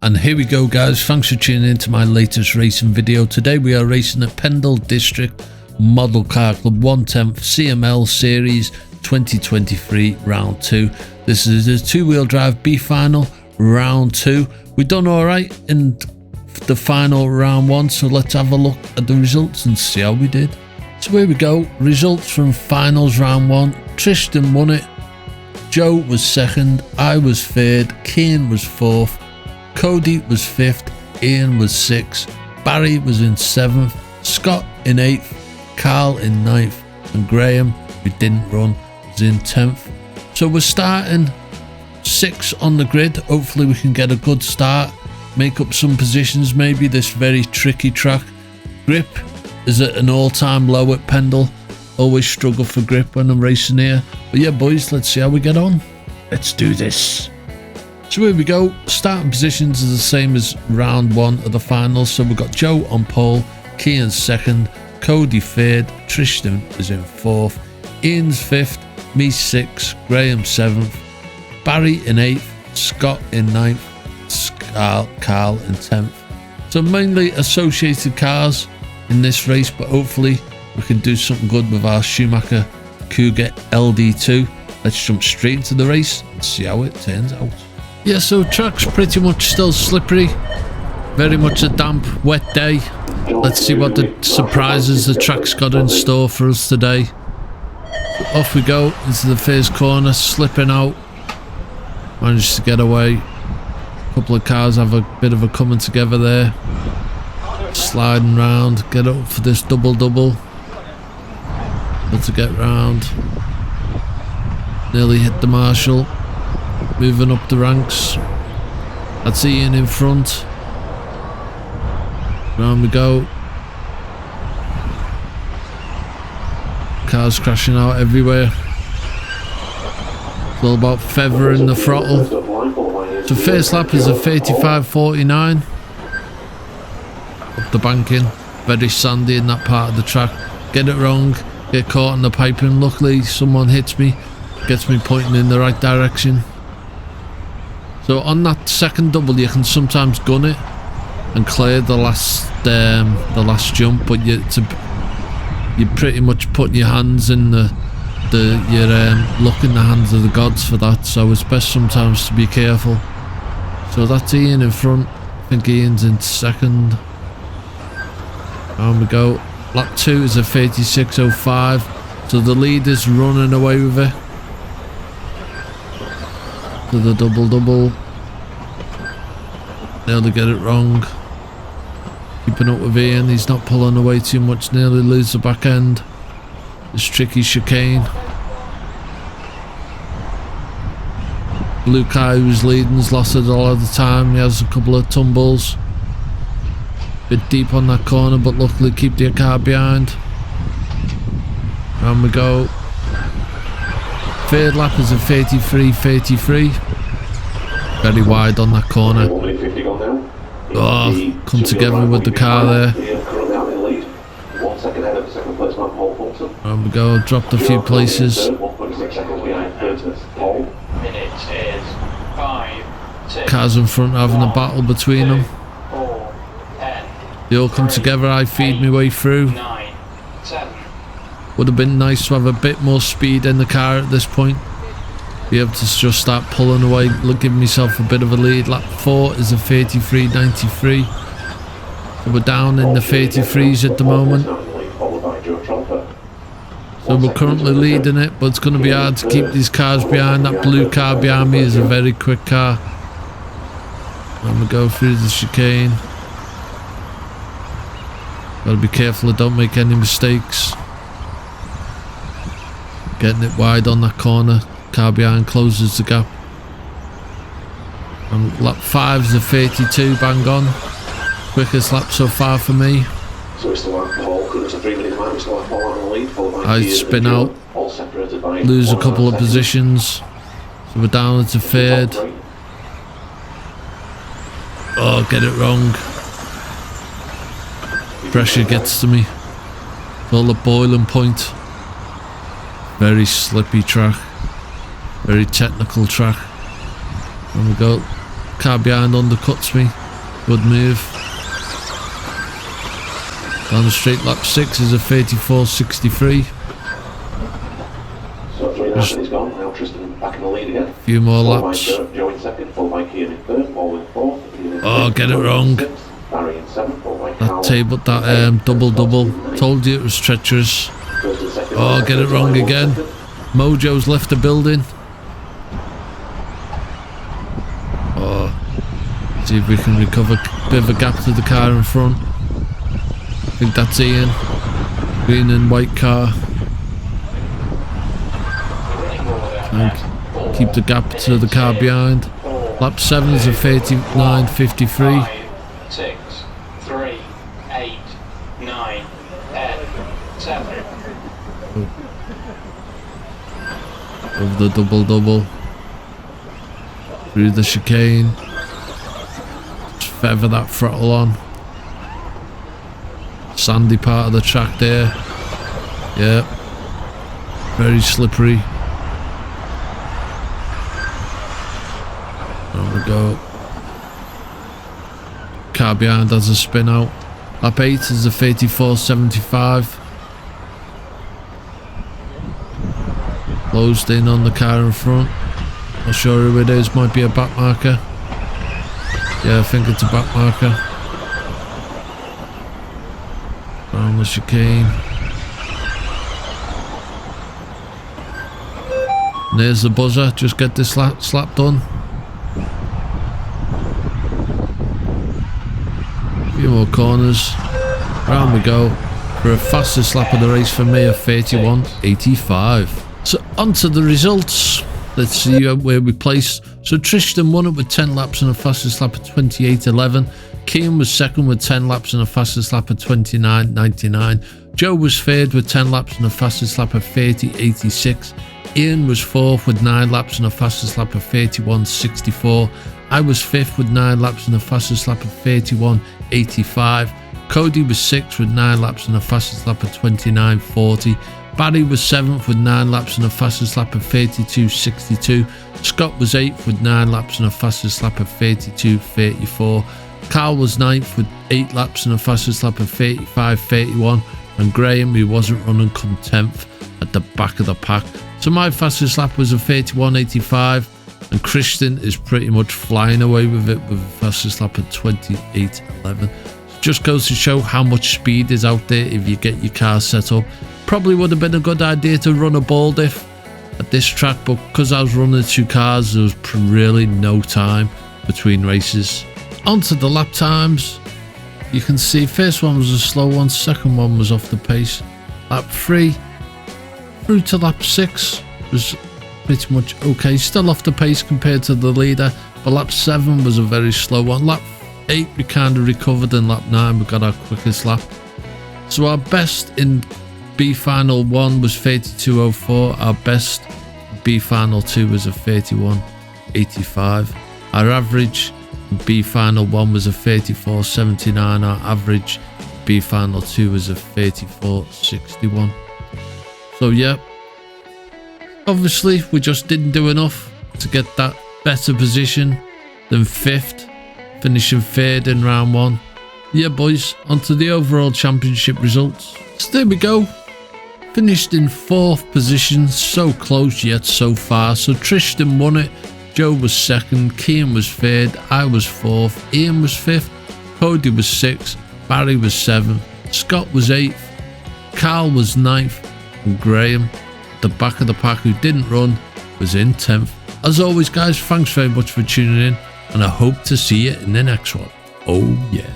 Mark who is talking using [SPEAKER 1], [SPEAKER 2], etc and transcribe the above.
[SPEAKER 1] And here we go guys, thanks for tuning in to my latest racing video. Today we are racing at Pendle District Model Car Club 1/10 CML Series 2023 round 2. This is a two-wheel drive B final round 2. We done alright in the final round 1, so let's have a look at the results and see how we did. So here we go, results from finals round 1. Tristan won it, Joe was 2nd, I was 3rd, Keane was 4th, Cody was 5th, Ian was 6th, Barry was in 7th, Scott in 8th, Carl in 9th, and Graham, who didn't run, was in 10th. So we're starting 6 on the grid. Hopefully we can get a good start, make up some positions maybe. This very tricky track. Grip is at an all-time low at Pendle. Always struggle for grip when I'm racing here. But yeah boys, let's see how we get on. Let's do this. So here we go, starting positions are the same as round 1 of the finals. So we've got Joe on pole, Kean 2nd, Cody 3rd, Tristan is in 4th, Ian's 5th, me 6th, Graham 7th, Barry in 8th, Scott in 9th, Carl in 10th. So mainly associated cars in this race, but hopefully we can do something good with our Schumacher Cougar LD2. Let's jump straight into the race and see how it turns out. Yeah, so track's pretty much still slippery, very much a damp, wet day. Let's see what the surprises the track's got in store for us today. Off we go into the first corner, slipping out, managed to get away. A couple of cars have a bit of a coming together there, sliding round, get up for this double, able to get round, nearly hit the marshal. Moving up the ranks, that's Ian in front. Round we go. Cars crashing out everywhere. It's all about feathering the throttle. So first lap is a 35.49. Up the banking, very sandy in that part of the track. Get it wrong, get caught in the piping. Luckily someone hits me, gets me pointing in the right direction. So on that second double you can sometimes gun it and clear the last jump, but you're pretty much putting your hands in luck in the hands of the gods for that, so it's best sometimes to be careful. So that's Ian in front, I think Ian's in 2nd. On we go, lap 2 is a 36.05, so the lead is running away with it. To the double, nearly get it wrong. Keeping up with Ian, he's not pulling away too much, nearly lose the back end. This tricky chicane. Blue car who's leading's lost it all of the time. He has a couple of tumbles, bit deep on that corner, but luckily keep the car behind. Round we go. Third lap is a 33.33. Very wide on that corner. Oh, come together with the car there. Round we go, dropped a few places. Cars in front having a battle between them. They all come together, I feed my way through. Would have been nice to have a bit more speed in the car at this point. Be able to just start pulling away, giving myself a bit of a lead. Lap 4 is a 33.93. So we're down in the 33s at the moment. So we're currently leading it, but it's going to be hard to keep these cars behind. That blue car behind me is a very quick car. And we go through the chicane. Gotta be careful I don't make any mistakes. Getting it wide on that corner. Car behind closes the gap. And lap 5 is a 32, bang on. Quickest lap so far for me. I spin out, lose a couple of positions. So we're down into 3rd. Oh, get it wrong. Pressure gets to me. All the boiling point. Very slippy track. Very technical track. And we go Car behind undercuts me. Good move. Down the straight, lap 6 is a 34.63.
[SPEAKER 2] So 3 laps and he's gone. Now Tristan back in the lead again.
[SPEAKER 1] A few more laps.
[SPEAKER 2] Joe in second, followed by Kian in third, Paul in fourth.
[SPEAKER 1] Oh, get it wrong.
[SPEAKER 2] Barry in seventh, followed by
[SPEAKER 1] That table, that double. Told you it was treacherous. Oh, get it wrong again. Mojo's left the building. Oh, see if we can recover a bit of a gap to the car in front. I think that's Ian. Green and white car. Keep the gap to the car behind. Lap 7 is a 39.53.
[SPEAKER 3] 5, 6, 3, 8, 9, 10, 7.
[SPEAKER 1] Of the double. Through the chicane. Just feather that throttle on. Sandy part of the track there. Yeah. Very slippery. There we go. Car behind has a spin out. Lap 8 is a 34.75. Closed in on the car in front. Not sure who it is. Might be a back marker. Yeah, I think it's a back marker. Around the chicane. And there's the buzzer. Just get this slap done. A few more corners. Round we go. For a fastest lap of the race for me, a 31.85. So on to the results. Let's see where we placed. So Tristan won it with 10 laps and a fastest lap of 28.11. Kian was second with 10 laps and a fastest lap of 29.99. Joe was third with 10 laps and a fastest lap of 30.86. Ian was fourth with 9 laps and a fastest lap of 31.64. I was fifth with 9 laps and a fastest lap of 31.85. Cody was sixth with 9 laps and a fastest lap of 29.40. Barry was 7th with 9 laps and a fastest lap of 32.62. Scott was 8th with 9 laps and a fastest lap of 32.34. Carl was 9th with 8 laps and a fastest lap of 35.31. And Graham, who wasn't running, come 10th at the back of the pack. So my fastest lap was a 31.85. And Christian is pretty much flying away with it with a fastest lap of 28.11. Just goes to show how much speed is out there if you get your car set up. Probably would have been a good idea to run a ball diff at this track, but because I was running 2 cars, there was really no time between races. On to the lap times. You can see first one was a slow one, second one was off the pace. Lap 3 through to lap 6 was pretty much okay, still off the pace compared to the leader, but lap 7 was a very slow one. Lap 8 we kind of recovered, and lap 9 we got our quickest lap. So our best in B final 1 was 32.04. Our best B final 2 was a 31.85. Our average in B final 1 was a 34.79. Our average B final 2 was a 34.61. So yeah, obviously we just didn't do enough to get that better position than 5th, finishing 3rd in round 1. Yeah boys, onto the overall championship results. So there we go. Finished in 4th position, so close yet so far. So Tristan won it, Joe was 2nd, Kian was 3rd, I was 4th, Ian was 5th, Cody was 6th, Barry was 7th, Scott was 8th, Carl was 9th, and Graham, at the back of the pack who didn't run, was in 10th. As always guys, thanks very much for tuning in, and I hope to see you in the next one. Oh yeah.